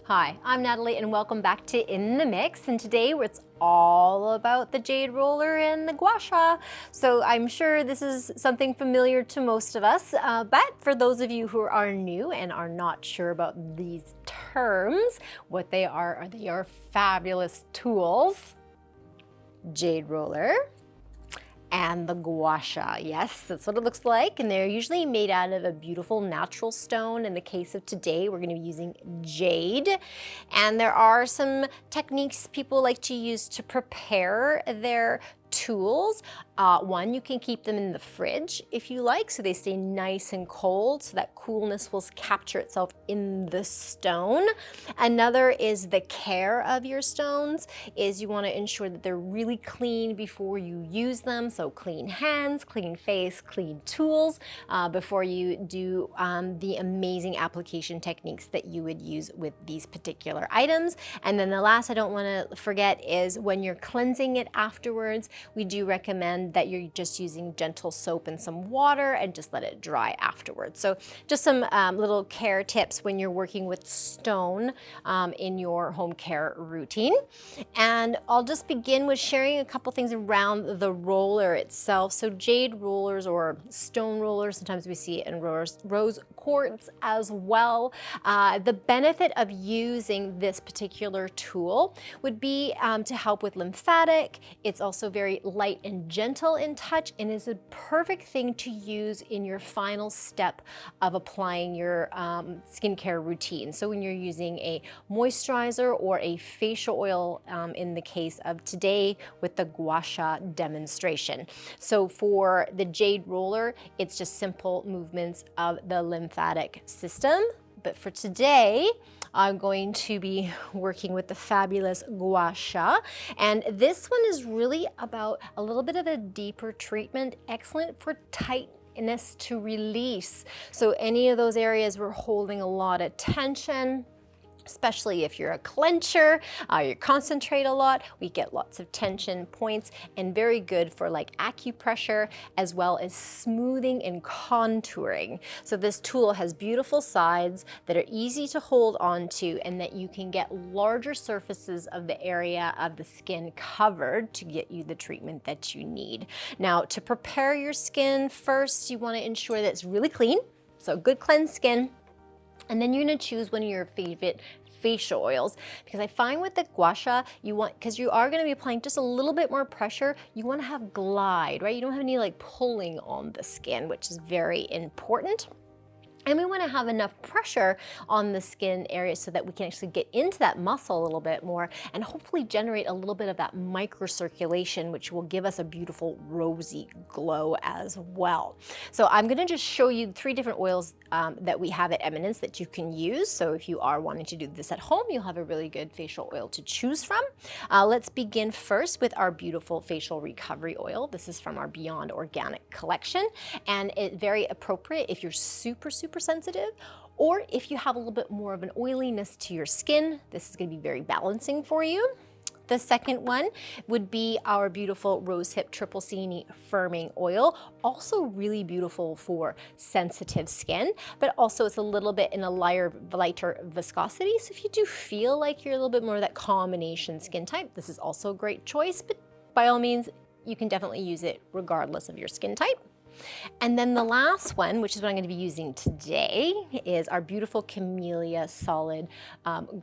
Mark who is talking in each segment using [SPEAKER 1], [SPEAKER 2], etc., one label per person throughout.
[SPEAKER 1] Hi, I'm Natalie and welcome back to In the Mix, and today it's all about the Jade roller and the Gua Sha. So I'm sure this is something familiar to most of us, but for those of you who are new and are not sure about these terms, what they are fabulous tools. Jade roller and the Gua Sha. Yes, that's what it looks like, and they're usually made out of a beautiful natural stone. In the case of today, we're going to be using jade, and there are some techniques people like to use to prepare their tools. One, you can keep them in the fridge if you like, so they stay nice and cold, so that coolness will capture itself in the stone. Another is the care of your stones, is you want to ensure that they're really clean before you use them, so clean hands, clean face, clean tools, before you do the amazing application techniques that you would use with these particular items. And then the last I don't want to forget is when you're cleansing it afterwards, we do recommend that you're just using gentle soap and some water and just let it dry afterwards. So just some little care tips when you're working with stone in your home care routine. And I'll just begin with sharing a couple things around the roller itself. So jade rollers or stone rollers, sometimes we see it in rose quartz as well. The benefit of using this particular tool would be to help with lymphatic. It's also very light and gentle in touch and is a perfect thing to use in your final step of applying your skincare routine. So when you're using a moisturizer or a facial oil in the case of today with the Gua Sha demonstration. So for the jade roller, it's just simple movements of the lymphatic system. But for today, I'm going to be working with the fabulous Gua Sha. And this one is really about a little bit of a deeper treatment, excellent for tightness to release. So any of those areas we're holding a lot of tension, especially if you're a clencher, you concentrate a lot, we get lots of tension points, and very good for like acupressure as well as smoothing and contouring. So this tool has beautiful sides that are easy to hold onto and that you can get larger surfaces of the area of the skin covered to get you the treatment that you need. Now, to prepare your skin, first you want to ensure that it's really clean, so good cleansed skin. And then you're going to choose one of your favorite facial oils, because I find with the Gua Sha, because you are going to be applying just a little bit more pressure, you want to have glide, right? You don't have any like pulling on the skin, which is very important. And we want to have enough pressure on the skin area so that we can actually get into that muscle a little bit more and hopefully generate a little bit of that microcirculation, which will give us a beautiful rosy glow as well. So I'm going to just show you 3 different oils that we have at Eminence that you can use. So if you are wanting to do this at home, you'll have a really good facial oil to choose from. Let's begin first with our beautiful facial recovery oil. This is from our Beyond Organic collection, and it's very appropriate if you're super sensitive, or if you have a little bit more of an oiliness to your skin. This is going to be very balancing for you. The second one would be our beautiful Rosehip Triple C Firming Oil, also really beautiful for sensitive skin, but also it's a little bit in a lighter viscosity. So if you do feel like you're a little bit more of that combination skin type, this is also a great choice, but by all means, you can definitely use it regardless of your skin type. And then the last one, which is what I'm going to be using today, is our beautiful Camellia Solid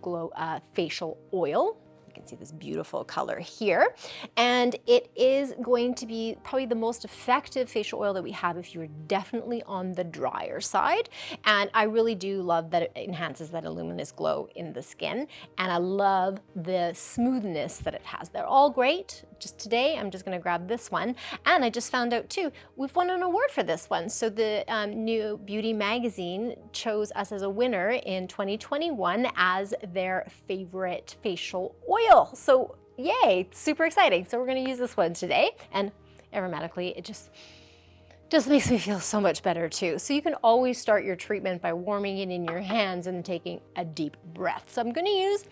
[SPEAKER 1] Glow Facial Oil. You can see this beautiful color here. And it is going to be probably the most effective facial oil that we have if you're definitely on the drier side. And I really do love that it enhances that luminous glow in the skin. And I love the smoothness that it has. They're all great. Just today, I'm just going to grab this one. And I just found out too, we've won an award for this one. So the new Beauty Magazine chose us as a winner in 2021 as their favorite facial oil. So yay, super exciting. So we're going to use this one today, and aromatically, it just makes me feel so much better too. So you can always start your treatment by warming it in your hands and taking a deep breath. So I'm going to use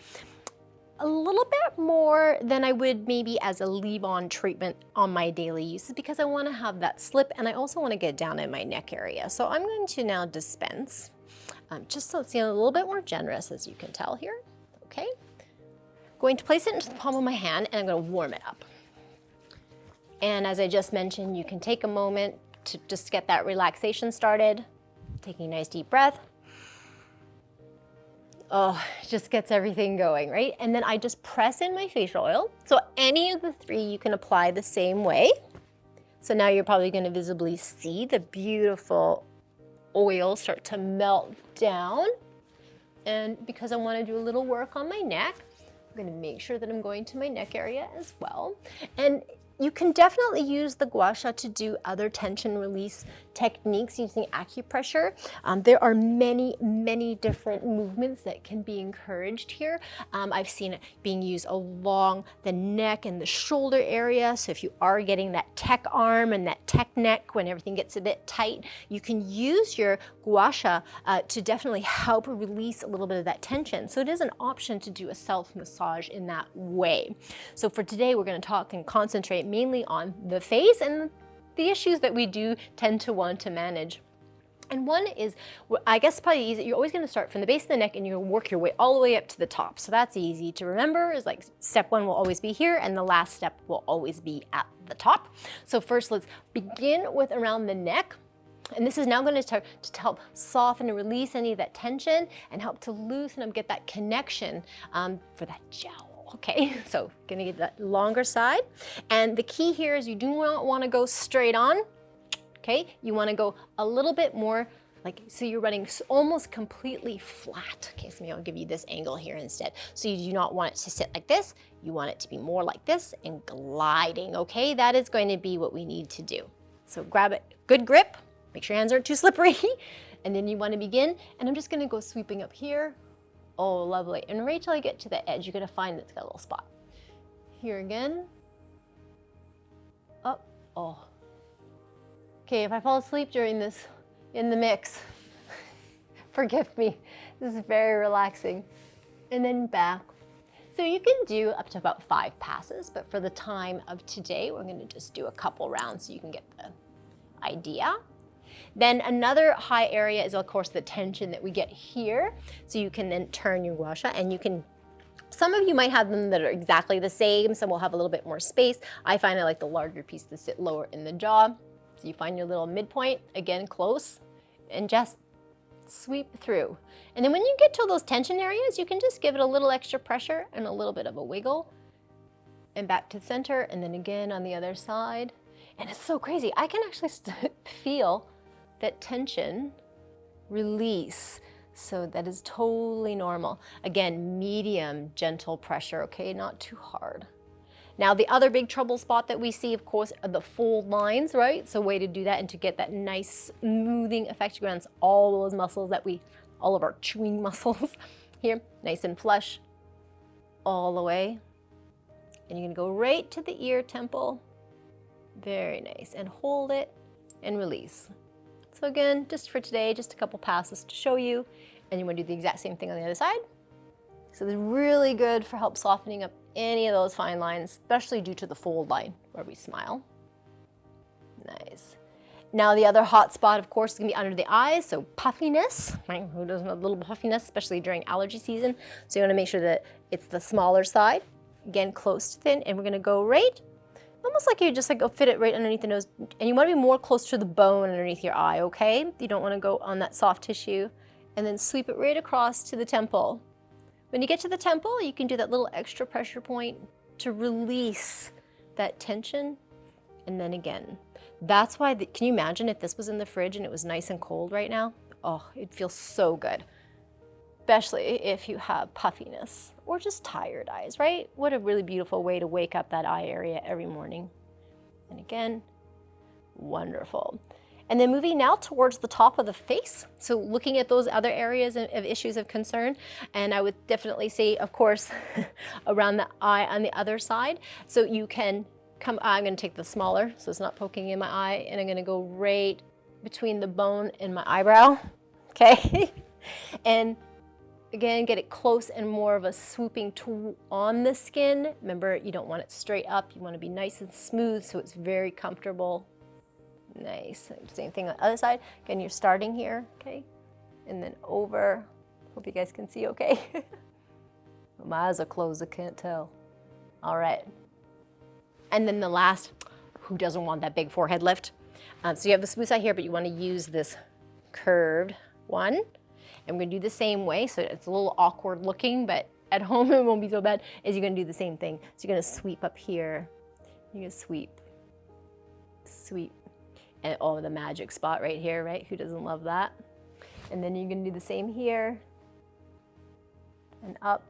[SPEAKER 1] a little bit more than I would maybe as a leave-on treatment on my daily uses, because I want to have that slip, and I also want to get down in my neck area. So I'm going to now dispense, just so it's a little bit more generous, as you can tell here. okay? Going to place it into the palm of my hand, and I'm gonna warm it up. And as I just mentioned, you can take a moment to just get that relaxation started. Taking a nice deep breath. Oh, it just gets everything going, right? And then I just press in my facial oil. So any of the three you can apply the same way. So now you're probably gonna visibly see the beautiful oil start to melt down. And because I wanna do a little work on my neck, I'm gonna make sure that I'm going to my neck area as well. And you can definitely use the Gua Sha to do other tension release techniques using acupressure. There are many, many different movements that can be encouraged here. I've seen it being used along the neck and the shoulder area. So if you are getting that tech arm and that tech neck when everything gets a bit tight, you can use your Gua Sha to definitely help release a little bit of that tension. So it is an option to do a self-massage in that way. So for today, we're gonna talk and concentrate mainly on the face and the issues that we do tend to want to manage. And one is, I guess probably easy, you're always gonna start from the base of the neck and you're gonna work your way all the way up to the top. So that's easy to remember, is like step one will always be here and the last step will always be at the top. So first let's begin with around the neck. And this is now going to start to help soften and release any of that tension and help to loosen up, get that connection for that jowl. Okay, so gonna get that longer side. And the key here is you do not want to go straight on. Okay, you want to go a little bit more like, so you're running almost completely flat. Okay, so maybe I'll give you this angle here instead. So you do not want it to sit like this. You want it to be more like this and gliding. Okay, that is going to be what we need to do. So grab it, good grip. Make sure your hands aren't too slippery. And then you want to begin. And I'm just going to go sweeping up here. Oh, lovely. And right till I get to the edge, you're going to find it's got a little spot. Here again. Up. Oh. Okay, if I fall asleep during this in the mix, forgive me. This is very relaxing. And then back. So you can do up to about 5 passes, but for the time of today, we're going to just do a couple rounds so you can get the idea. Then another high area is, of course, the tension that we get here. So you can then turn your Gua Sha, and you can, some of you might have them that are exactly the same. Some will have a little bit more space. I find I like the larger piece to sit lower in the jaw. So you find your little midpoint, again, close, and just sweep through. And then when you get to those tension areas, you can just give it a little extra pressure and a little bit of a wiggle. And back to the center, and then again on the other side. And it's so crazy. I can actually feel that tension release. So that is totally normal. Again, medium, gentle pressure, okay? Not too hard. Now, the other big trouble spot that we see, of course, are the fold lines, right? So a way to do that and to get that nice smoothing effect, you rinse all those muscles that all of our chewing muscles here, nice and flush all the way. And you're gonna go right to the ear temple. Very nice, and hold it and release. So again, just for today, just a couple passes to show you, and you want to do the exact same thing on the other side. So this is really good for help softening up any of those fine lines, especially due to the fold line where we smile. Nice. Now the other hot spot, of course, is gonna be under the eyes, so puffiness, right? Who doesn't have a little puffiness, especially during allergy season? So you wanna make sure that it's the smaller side, again, close to thin, and we're gonna go right, almost like you just like go fit it right underneath the nose, and you wanna be more close to the bone underneath your eye, okay? You don't wanna go on that soft tissue, and then sweep it right across to the temple. When you get to the temple, you can do that little extra pressure point to release that tension, and then again. That's why, can you imagine if this was in the fridge and it was nice and cold right now? Oh, it feels so good, especially if you have puffiness or just tired eyes, right? What a really beautiful way to wake up that eye area every morning. And again, wonderful. And then moving now towards the top of the face. So looking at those other areas of issues of concern. And I would definitely say, of course, around the eye on the other side. So you can come, I'm gonna take the smaller, so it's not poking in my eye, and I'm gonna go right between the bone and my eyebrow, okay? And again, get it close and more of a swooping on the skin. Remember, you don't want it straight up. You wanna be nice and smooth so it's very comfortable. Nice, same thing on the other side. Again, you're starting here, okay? And then over, hope you guys can see okay. My eyes are closed, I can't tell. All right. And then the last, who doesn't want that big forehead lift? So you have the smooth side here, but you want to use this curved one. And we're going to do the same way, so it's a little awkward looking, but at home it won't be so bad, is you're going to do the same thing. So you're going to sweep up here. You're going to sweep, sweep. And oh, the magic spot right here, right? Who doesn't love that? And then you're going to do the same here. And up.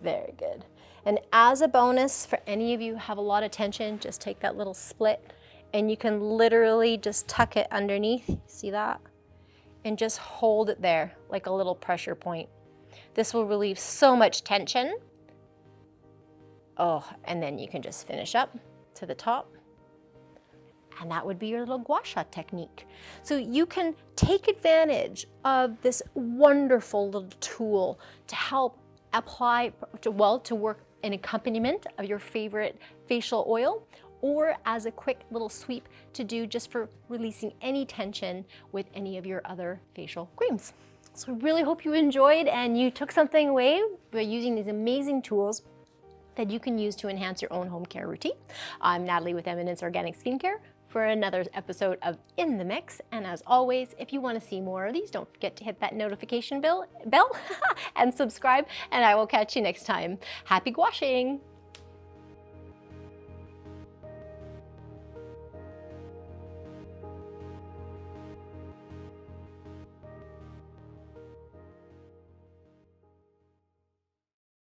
[SPEAKER 1] Very good. And as a bonus, for any of you who have a lot of tension, just take that little split and you can literally just tuck it underneath. See that? And just hold it there like a little pressure point. This will relieve so much tension. Oh, and then you can just finish up to the top. And that would be your little Gua Sha technique. So you can take advantage of this wonderful little tool to help apply, to work an accompaniment of your favorite facial oil, or as a quick little sweep to do just for releasing any tension with any of your other facial creams. So I really hope you enjoyed and you took something away by using these amazing tools that you can use to enhance your own home care routine. I'm Natalie with Eminence Organic Skincare for another episode of In the Mix. And as always, if you want to see more of these, don't forget to hit that notification bell and subscribe, and I will catch you next time. Happy gouacheing!